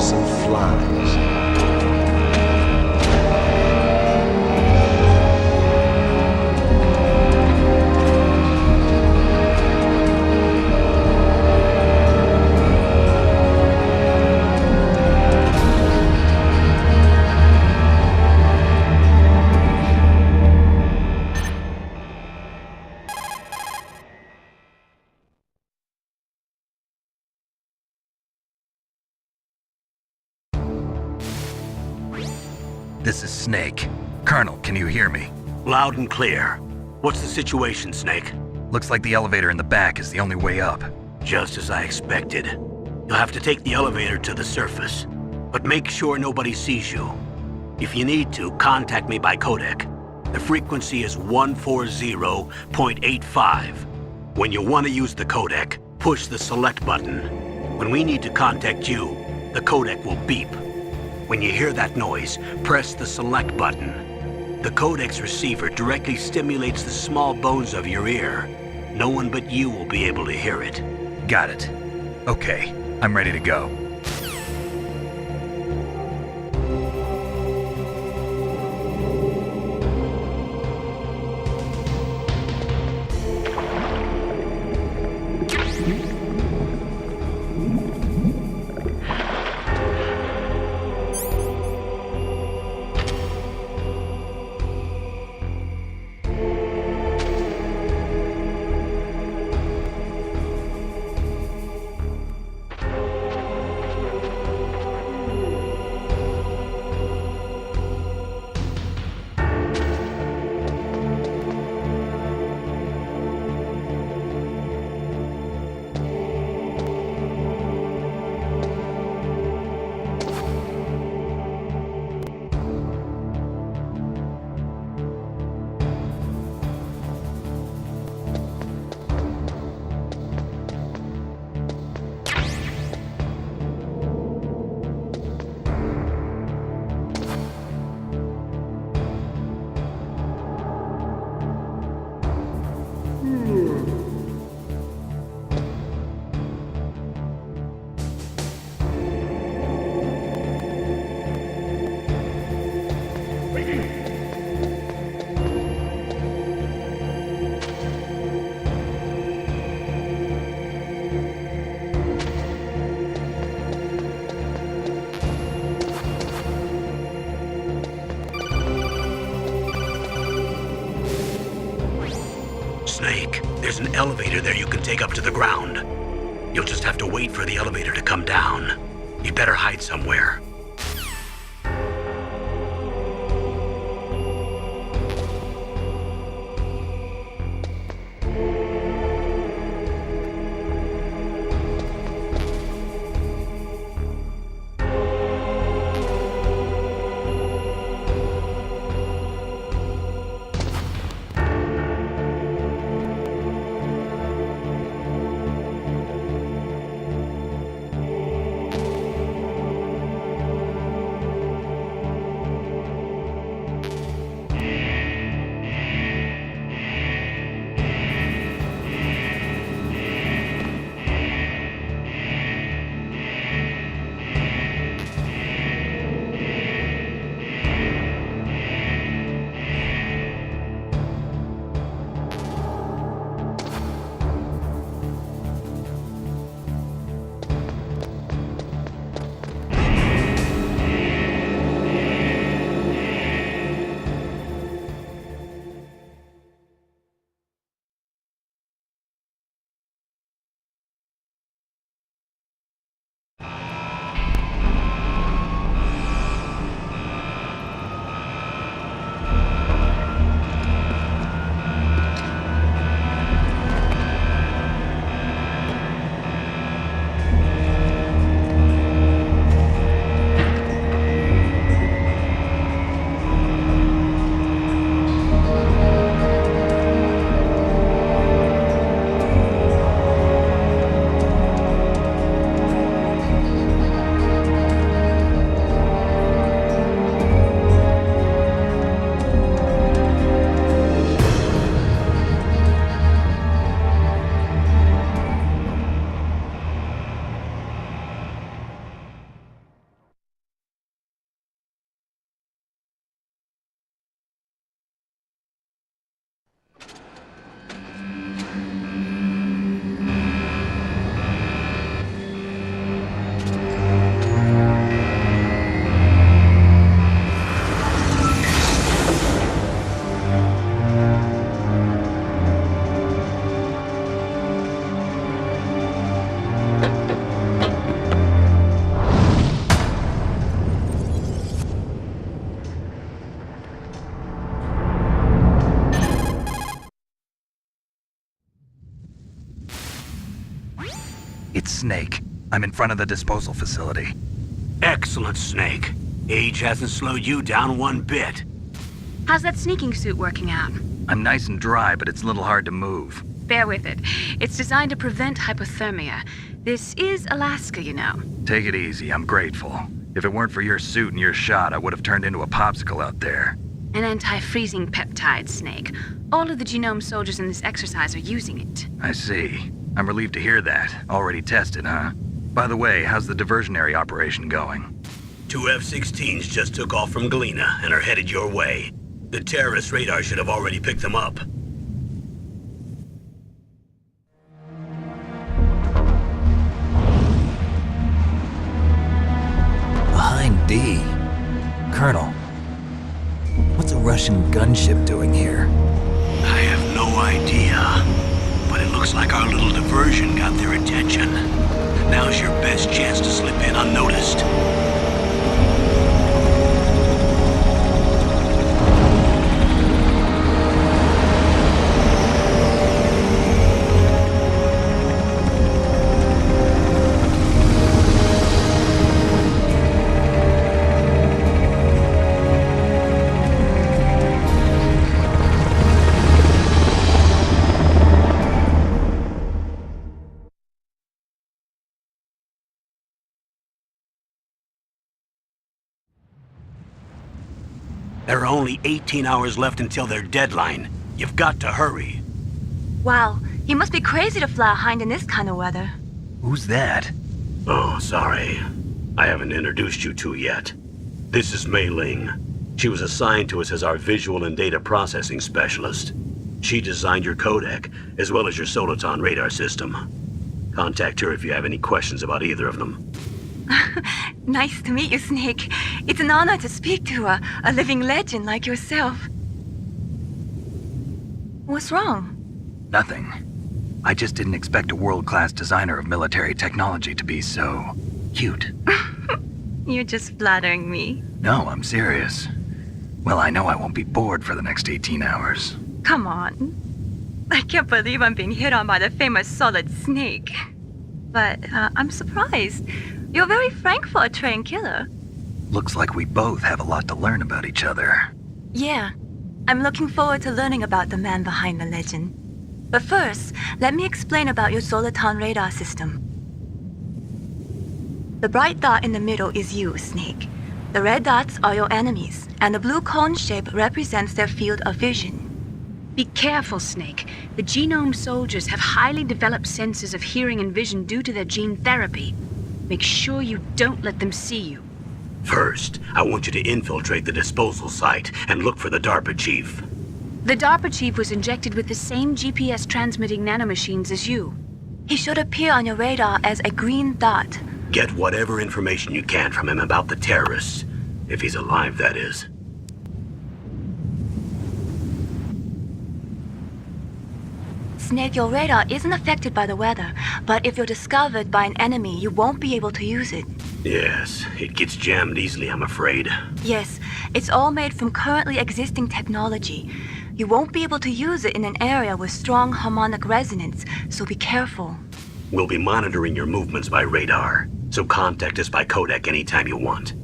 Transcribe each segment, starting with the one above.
some flies. This is Snake. Colonel, can you hear me? Loud and clear. What's the situation, Snake? Looks like the elevator in the back is the only way up. Just as I expected. You'll have to take the elevator to the surface. But make sure nobody sees you. If you need to, contact me by codec. The frequency is 140.85. When you want to use the codec, push the select button. When we need to contact you, the codec will beep. When you hear that noise, press the select button. The codec's receiver directly stimulates the small bones of your ear. No one but you will be able to hear it. Got it. Okay, I'm ready to go. Snake, there's an elevator there you can take up to the ground. You'll just have to wait for the elevator to come down. You better hide somewhere. It's Snake. I'm in front of the disposal facility. Excellent, Snake. Age hasn't slowed you down one bit. How's that sneaking suit working out? I'm nice and dry, but it's a little hard to move. Bear with it. It's designed to prevent hypothermia. This is Alaska, you know. Take it easy, I'm grateful. If it weren't for your suit and your shot, I would have turned into a popsicle out there. An anti-freezing peptide, Snake. All of the genome soldiers in this exercise are using it. I see. I'm relieved to hear that. Already tested, huh? By the way, how's the diversionary operation going? 2 F-16s just took off from Galena and are headed your way. The terrorist radar should have already picked them up. Behind D. Colonel, what's a Russian gunship doing here? I have no idea, but it looks like our little diversion got their attention. Now's your best chance to slip in unnoticed. There are only 18 hours left until their deadline. You've got to hurry. Wow, you must be crazy to fly a hind in this kind of weather. Who's that? Oh, sorry. I haven't introduced you to yet. This is Mei Ling. She was assigned to us as our visual and data processing specialist. She designed your codec, as well as your Soliton radar system. Contact her if you have any questions about either of them. Nice to meet you, Snake. It's an honor to speak to a living legend like yourself. What's wrong? Nothing. I just didn't expect a world-class designer of military technology to be so cute. You're just flattering me. No, I'm serious. Well, I know I won't be bored for the next 18 hours. Come on. I can't believe I'm being hit on by the famous Solid Snake. But I'm surprised. You're very frank for a trained killer. Looks like we both have a lot to learn about each other. Yeah, I'm looking forward to learning about the man behind the legend. But first, let me explain about your Soliton radar system. The bright dot in the middle is you, Snake. The red dots are your enemies, and the blue cone shape represents their field of vision. Be careful, Snake. The genome soldiers have highly developed senses of hearing and vision due to their gene therapy. Make sure you don't let them see you. First, I want you to infiltrate the disposal site and look for the DARPA chief. The DARPA chief was injected with the same GPS transmitting nanomachines as you. He should appear on your radar as a green dot. Get whatever information you can from him about the terrorists. If he's alive, that is. Snake, your radar isn't affected by the weather, but if you're discovered by an enemy, you won't be able to use it. Yes, it gets jammed easily, I'm afraid. Yes, it's all made from currently existing technology. You won't be able to use it in an area with strong harmonic resonance, so be careful. We'll be monitoring your movements by radar, so contact us by codec anytime you want.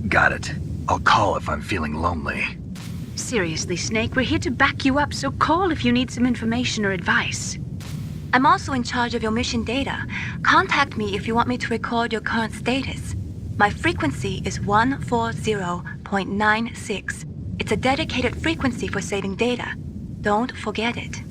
Got it. I'll call if I'm feeling lonely. Seriously, Snake, we're here to back you up, so call if you need some information or advice. I'm also in charge of your mission data. Contact me if you want me to record your current status. My frequency is 140.96. It's a dedicated frequency for saving data. Don't forget it.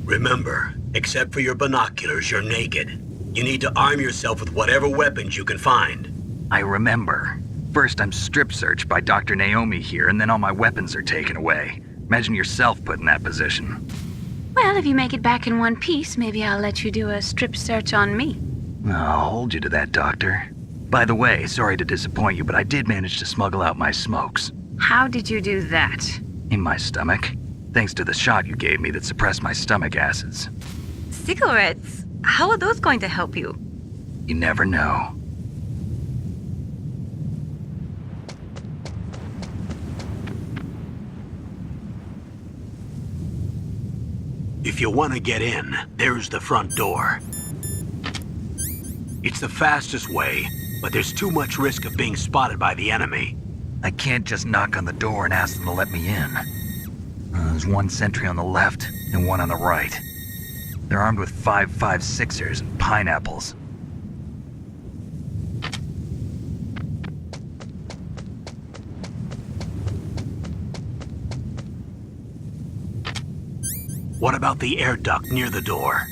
Remember, except for your binoculars, you're naked. You need to arm yourself with whatever weapons you can find. I remember. First, I'm strip searched by Dr. Naomi here, and then all my weapons are taken away. Imagine yourself put in that position. Well, if you make it back in one piece, maybe I'll let you do a strip search on me. I'll hold you to that, Doctor. By the way, sorry to disappoint you, but I did manage to smuggle out my smokes. How did you do that? In my stomach. Thanks to the shot you gave me that suppressed my stomach acids. Cigarettes? How are those going to help you? You never know. If you want to get in, there's the front door. It's the fastest way, but there's too much risk of being spotted by the enemy. I can't just knock on the door and ask them to let me in. There's one sentry on the left and one on the right. They're armed with 5.56ers and pineapples. What about the air duct near the door?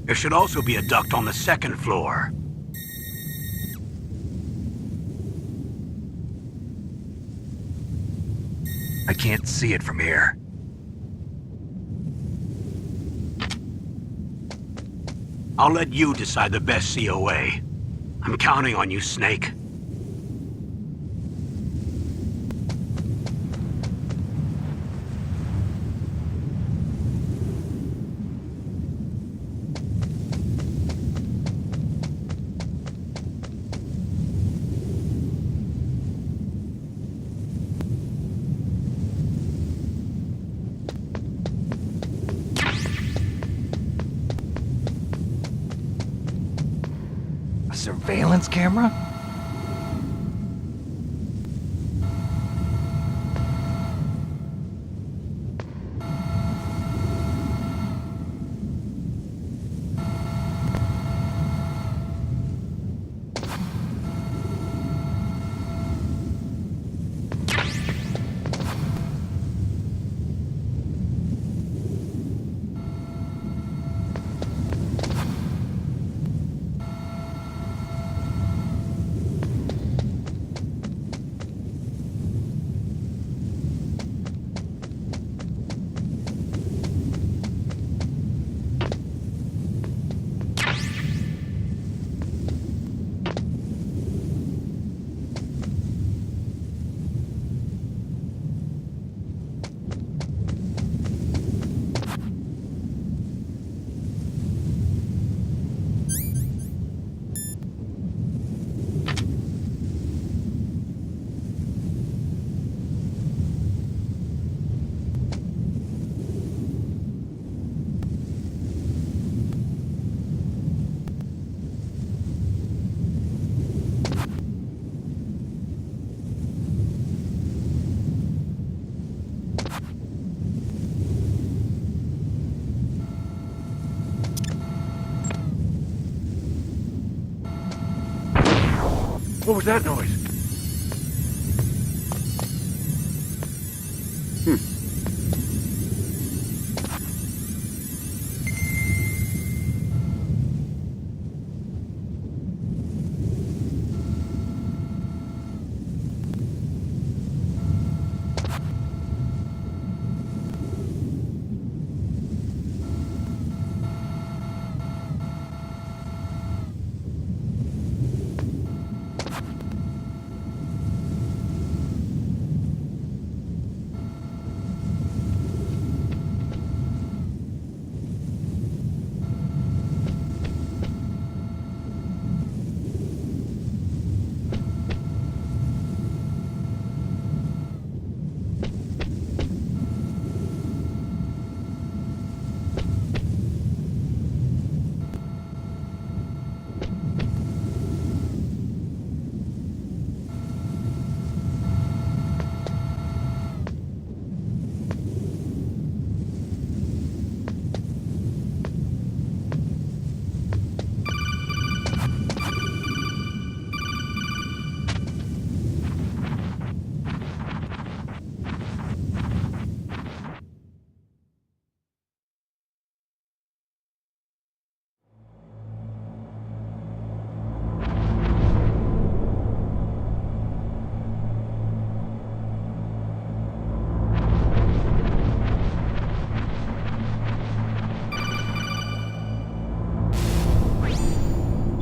There should also be a duct on the second floor. I can't see it from here. I'll let you decide the best COA. I'm counting on you, Snake. Surveillance camera? What was that noise?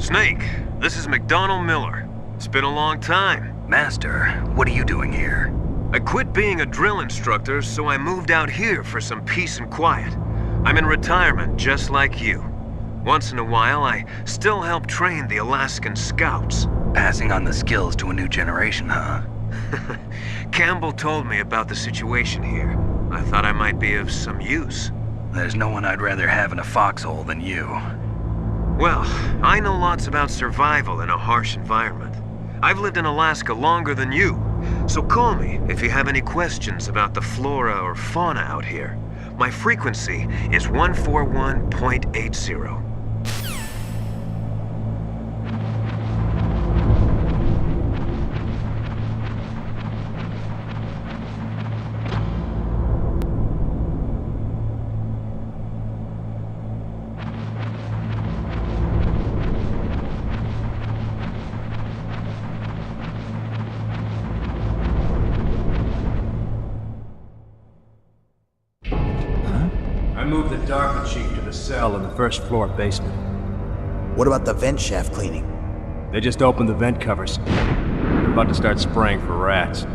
Snake, this is McDonald Miller. It's been a long time. Master, what are you doing here? I quit being a drill instructor, so I moved out here for some peace and quiet. I'm in retirement, just like you. Once in a while, I still help train the Alaskan Scouts. Passing on the skills to a new generation, huh? Campbell told me about the situation here. I thought I might be of some use. There's no one I'd rather have in a foxhole than you. Well, I know lots about survival in a harsh environment. I've lived in Alaska longer than you, so call me if you have any questions about the flora or fauna out here. My frequency is 141.80. I moved the DARPA chief to the cell in the first floor basement. What about the vent shaft cleaning? They just opened the vent covers. They're about to start spraying for rats.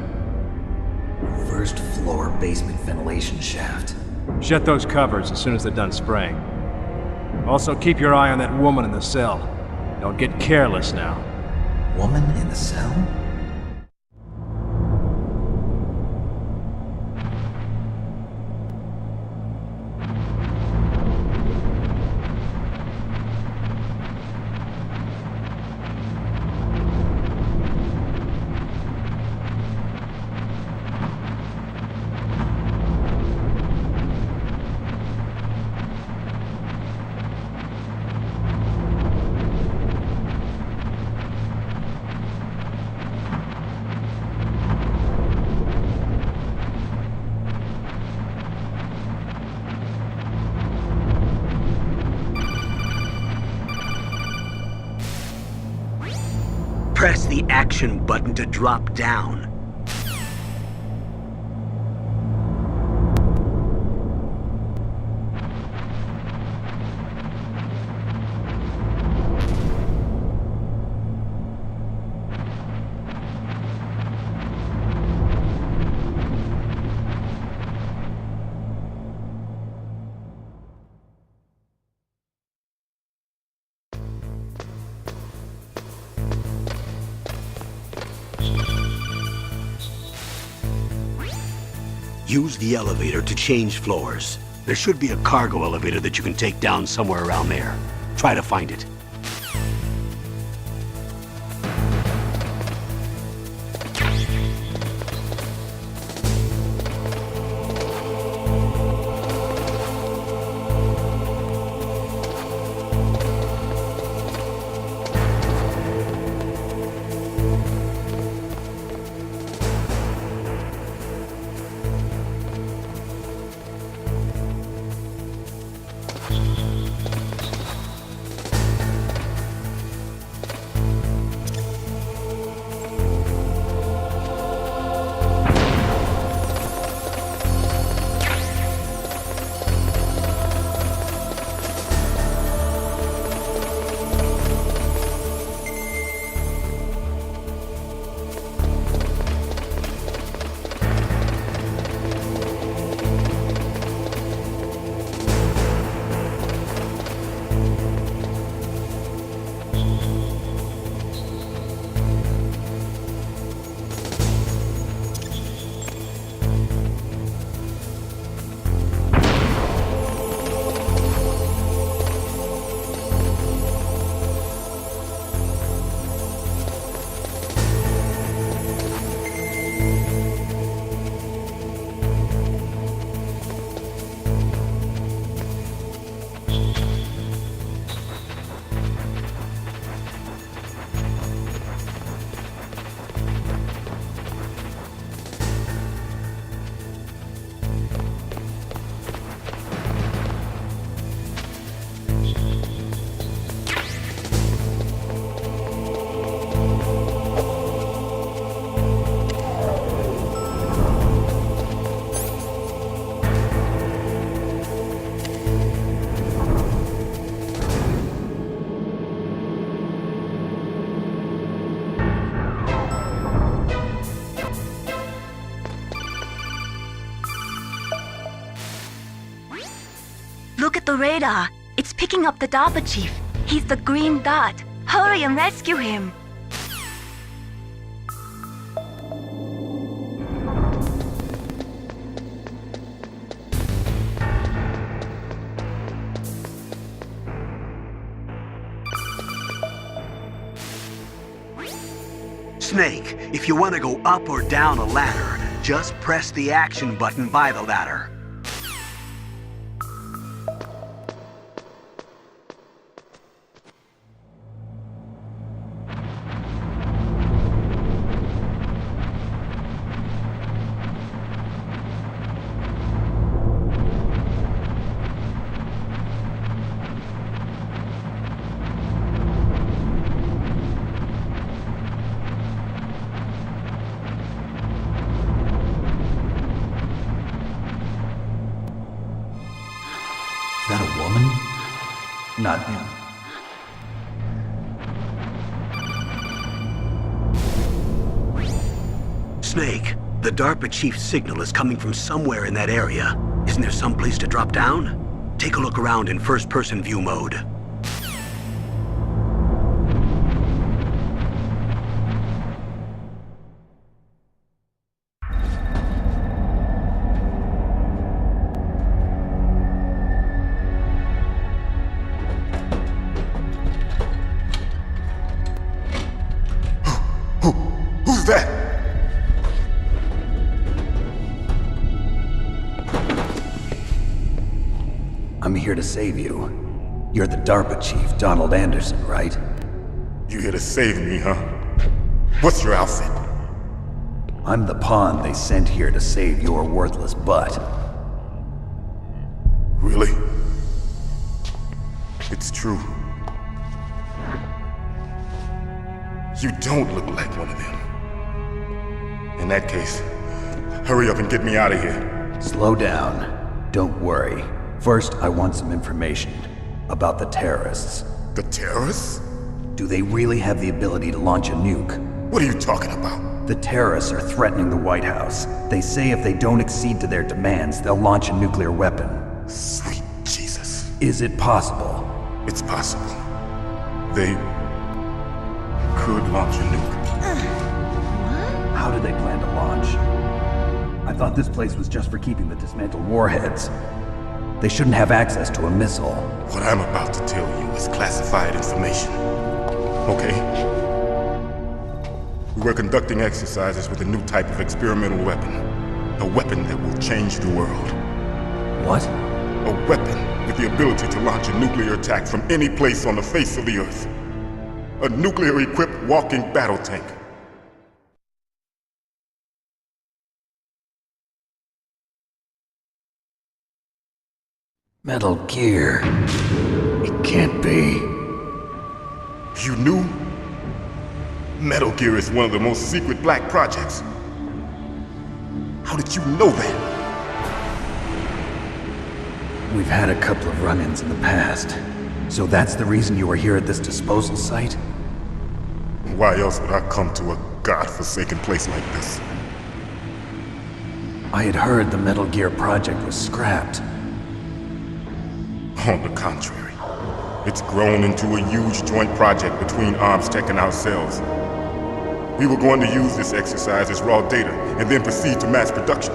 First floor basement ventilation shaft. Shut those covers as soon as they're done spraying. Also, keep your eye on that woman in the cell. Don't get careless now. Woman in the cell? Press the action button to drop down. Use the elevator to change floors. There should be a cargo elevator that you can take down somewhere around there. Try to find it. Look at the radar. It's picking up the DARPA chief. He's the green dot. Hurry and rescue him. Snake, if you want to go up or down a ladder, just press the action button by the ladder. Is that a woman? Not him. Snake, the DARPA chief's signal is coming from somewhere in that area. Isn't there some place to drop down? Take a look around in first-person view mode. Who's that? I'm here to save you. You're the DARPA chief, Donald Anderson, right? You here to save me, huh? What's your outfit? I'm the pawn they sent here to save your worthless butt. Really? It's true. You don't look like one of them. In that case, hurry up and get me out of here. Slow down. Don't worry. First, I want some information about the terrorists. The terrorists? Do they really have the ability to launch a nuke? What are you talking about? The terrorists are threatening the White House. They say if they don't accede to their demands, they'll launch a nuclear weapon. Sweet Jesus. Is it possible? It's possible. They could launch a nuke. How do they plan to launch? I thought this place was just for keeping the dismantled warheads. They shouldn't have access to a missile. What I'm about to tell you is classified information. Okay? We were conducting exercises with a new type of experimental weapon. A weapon that will change the world. What? A weapon with the ability to launch a nuclear attack from any place on the face of the Earth. A nuclear-equipped walking battle tank. Metal Gear. It can't be. You knew? Metal Gear is one of the most secret black projects. How did you know that? We've had a couple of run-ins in the past. So that's the reason you were here at this disposal site? Why else would I come to a godforsaken place like this? I had heard the Metal Gear project was scrapped. On the contrary, it's grown into a huge joint project between Arms Tech and ourselves. We were going to use this exercise as raw data and then proceed to mass production.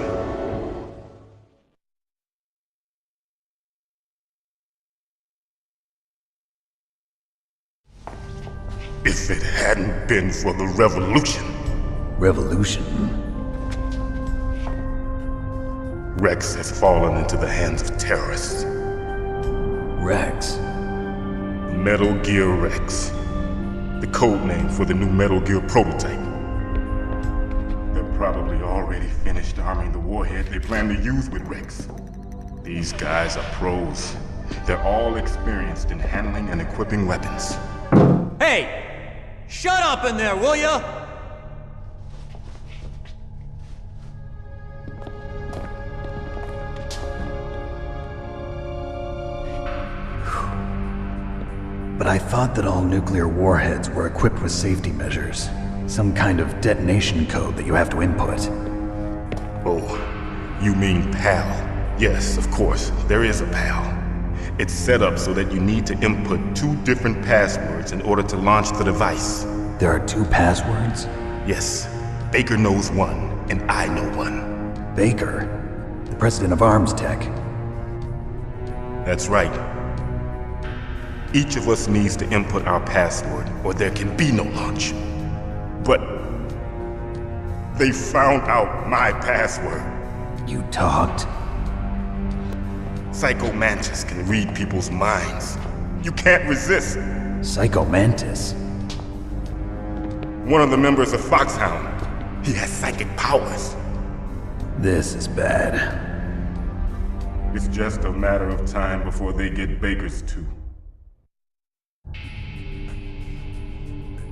If it hadn't been for the revolution. Revolution? Rex has fallen into the hands of terrorists. Rex? Metal Gear Rex. The code name for the new Metal Gear prototype. They're probably already finished arming the warhead they plan to use with Rex. These guys are pros. They're all experienced in handling and equipping weapons. Hey! Shut up in there, will ya? But I thought that all nuclear warheads were equipped with safety measures. Some kind of detonation code that you have to input. Oh, you mean PAL? Yes, of course, there is a PAL. It's set up so that you need to input 2 different passwords in order to launch the device. There are 2 passwords? Yes. Baker knows one, and I know one. Baker? The president of Arms Tech? That's right. Each of us needs to input our password, or there can be no launch. But They found out my password. You talked? Psycho Mantis can read people's minds. You can't resist. Psycho Mantis? One of the members of Foxhound. He has psychic powers. This is bad. It's just a matter of time before they get Baker's too.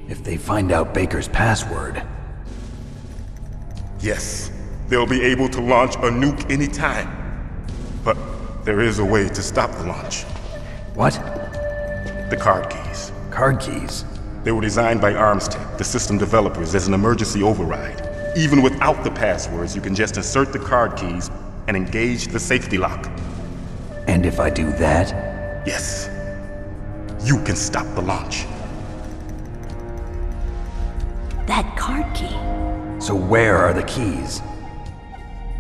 If they find out Baker's password... Yes, they'll be able to launch a nuke anytime. But there is a way to stop the launch. What? The card keys. Card keys? They were designed by ArmsTech, the system developers, as an emergency override. Even without the passwords, you can just insert the card keys and engage the safety lock. And if I do that? Yes. You can stop the launch. That card key. So where are the keys?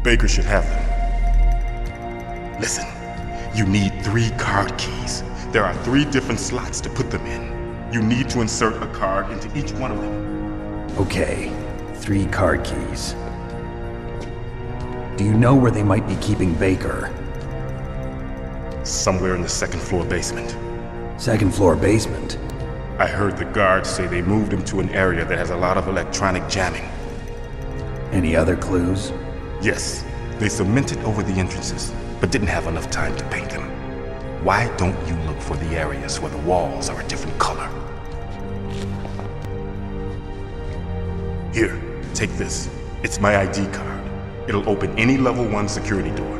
Baker should have them. Listen, you need 3 card keys. There are 3 different slots to put them in. You need to insert a card into each one of them. Okay, 3 card keys. Do you know where they might be keeping Baker? Somewhere in the 2nd floor basement. 2nd floor basement? I heard the guards say they moved him to an area that has a lot of electronic jamming. Any other clues? Yes, they cemented over the entrances, but didn't have enough time to paint them. Why don't you look for the areas where the walls are a different color? Here, take this. It's my ID card. It'll open any level 1 security door.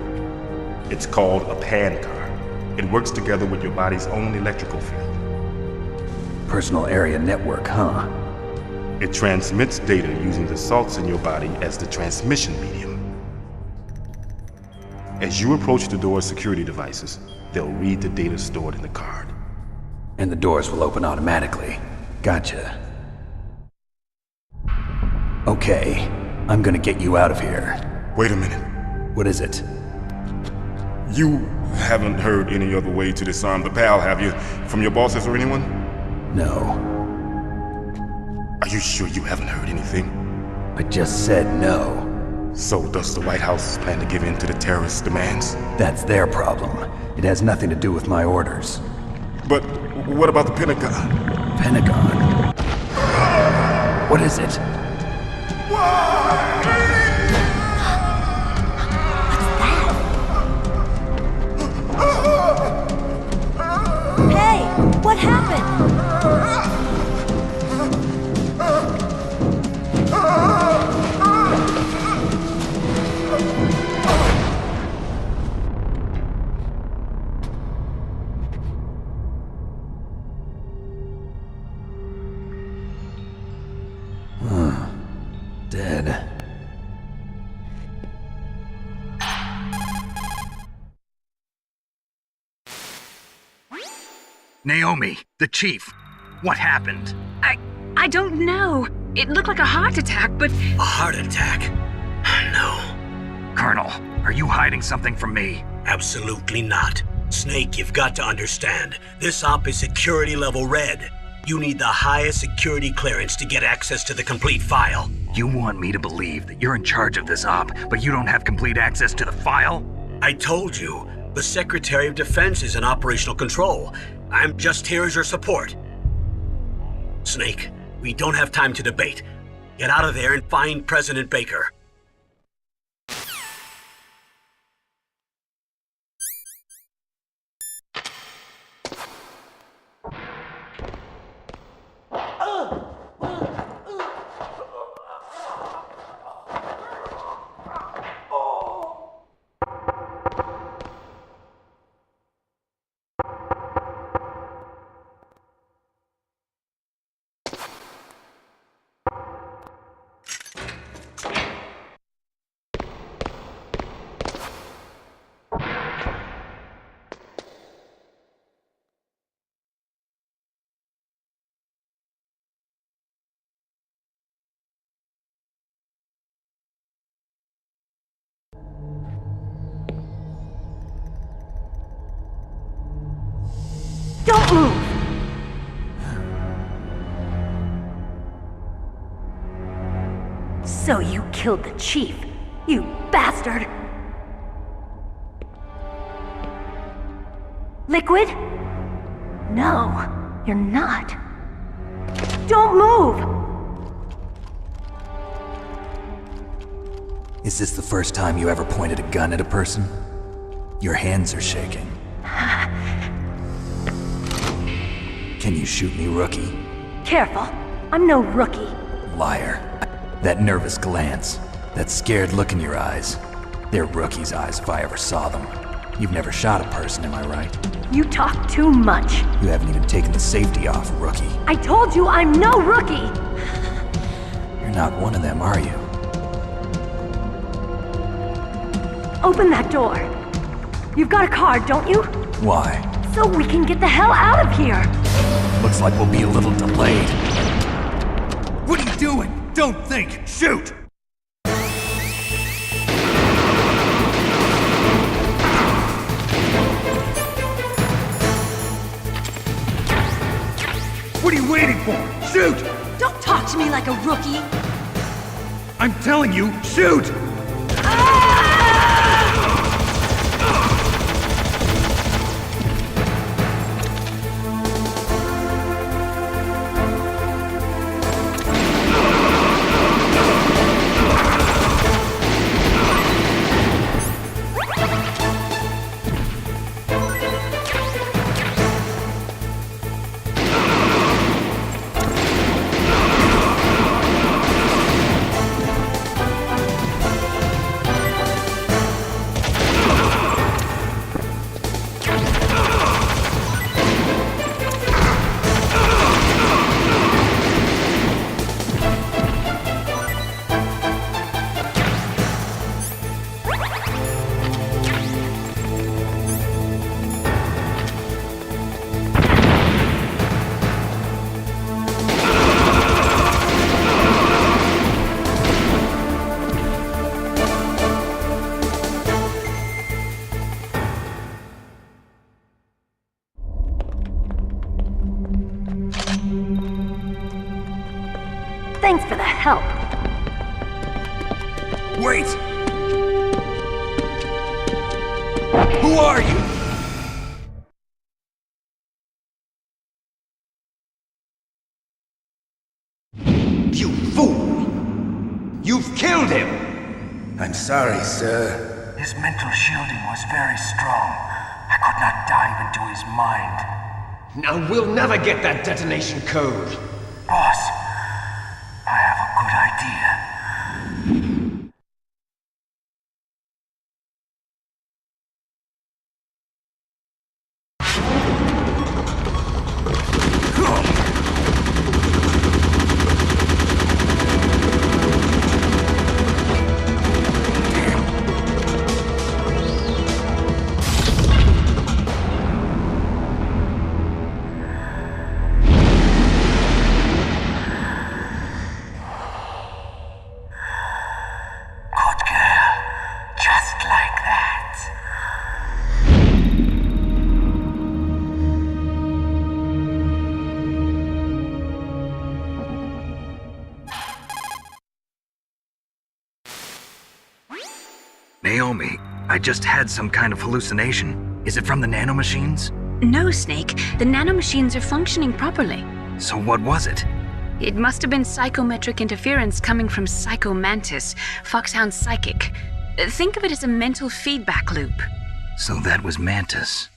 It's called a PAN card. It works together with your body's own electrical field. Personal area network, huh? It transmits data using the salts in your body as the transmission medium. As you approach the door's security devices, they'll read the data stored in the card. And the doors will open automatically. Gotcha. Okay, I'm gonna get you out of here. Wait a minute. What is it? You haven't heard any other way to disarm the PAL, have you? From your bosses or anyone? No. Are you sure you haven't heard anything? I just said no. So does the White House plan to give in to the terrorists' demands? That's their problem. It has nothing to do with my orders. But what about the Pentagon? Pentagon? What is it? Hey, what happened? Dead. Naomi, the chief. What happened? I don't know. It looked like a heart attack, but... A heart attack? No. Colonel, are you hiding something from me? Absolutely not. Snake, you've got to understand. This op is security level red. You need the highest security clearance to get access to the complete file. You want me to believe that you're in charge of this op, but you don't have complete access to the file? I told you, the Secretary of Defense is in operational control. I'm just here as your support. Snake, we don't have time to debate. Get out of there and find President Baker. So you killed the chief, you bastard! Liquid? No, you're not. Don't move! Is this the first time you ever pointed a gun at a person? Your hands are shaking. Can you shoot me, rookie? Careful, I'm no rookie. Liar. That nervous glance, that scared look in your eyes. They're rookie's eyes if I ever saw them. You've never shot a person, am I right? You talk too much. You haven't even taken the safety off, rookie. I told you I'm no rookie! You're not one of them, are you? Open that door. You've got a card, don't you? Why? So we can get the hell out of here! Looks like we'll be a little delayed. What are you doing? Don't think! Shoot! What are you waiting for? Shoot! Don't talk to me like a rookie! I'm telling you, shoot! Thanks for the help. Wait! Who are you? You fool! You've killed him! I'm sorry, sir. His mental shielding was very strong. I could not dive into his mind. Now we'll never get that detonation code. Boss, I have a good idea. Naomi, I just had some kind of hallucination. Is it from the nanomachines? No, Snake. The nanomachines are functioning properly. So what was it? It must have been psychometric interference coming from Psycho Mantis, Foxhound's psychic. Think of it as a mental feedback loop. So that was Mantis.